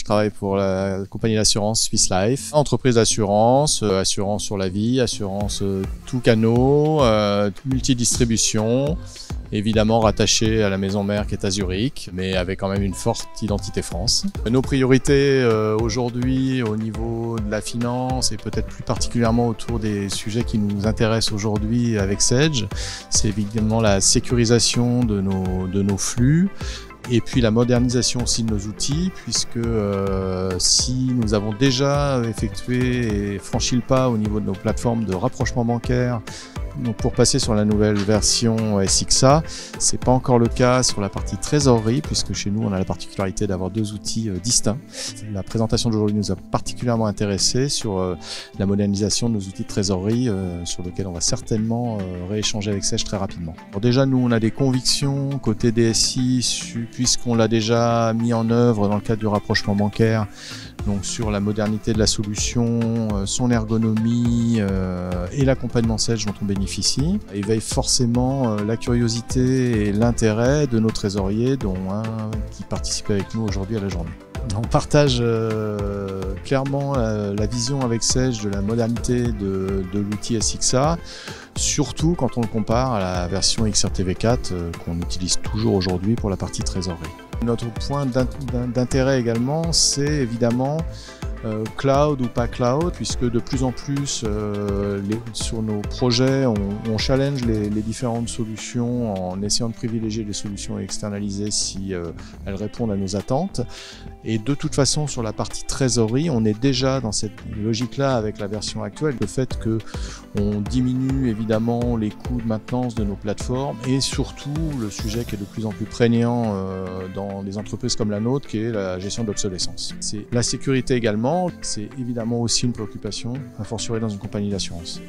Je travaille pour la compagnie d'assurance Swiss Life. Entreprise d'assurance, assurance sur la vie, assurance tout canot, multidistribution. Évidemment rattaché à la maison mère qui est à Zurich, mais avec quand même une forte identité France. Nos priorités aujourd'hui au niveau de la finance et peut-être plus particulièrement autour des sujets qui nous intéressent aujourd'hui avec Sedge, c'est évidemment la sécurisation de nos flux. Et puis la modernisation aussi de nos outils, puisque si nous avons déjà effectué et franchi le pas au niveau de nos plateformes de rapprochement bancaire, donc pour passer sur la nouvelle version SXA, c'est pas encore le cas sur la partie trésorerie, puisque chez nous on a la particularité d'avoir deux outils distincts. La présentation d'aujourd'hui nous a particulièrement intéressé sur la modernisation de nos outils de trésorerie, sur lequel on va certainement rééchanger avec Sedge très rapidement. Alors déjà nous on a des convictions côté DSI, puisqu'on l'a déjà mis en œuvre dans le cadre du rapprochement bancaire, donc sur la modernité de la solution, son ergonomie et l'accompagnement Sedge dont on bénéficie, éveille forcément la curiosité et l'intérêt de nos trésoriers, dont un qui participe avec nous aujourd'hui à la journée. On partage clairement la vision avec Sedge de la modernité de l'outil SXA, surtout quand on le compare à la version XRTV4 qu'on utilise toujours aujourd'hui pour la partie trésorerie. Notre point d'intérêt également, c'est évidemment cloud ou pas cloud, puisque de plus en plus sur nos projets, on challenge les différentes solutions en essayant de privilégier les solutions externalisées si elles répondent à nos attentes. Et de toute façon, sur la partie trésorerie, on est déjà dans cette logique-là avec la version actuelle. Le fait qu'on diminue évidemment les coûts de maintenance de nos plateformes et surtout le sujet qui est de plus en plus prégnant dans des entreprises comme la nôtre, qui est la gestion de l'obsolescence. C'est la sécurité également. C'est évidemment aussi une préoccupation, a fortiori dans une compagnie d'assurance.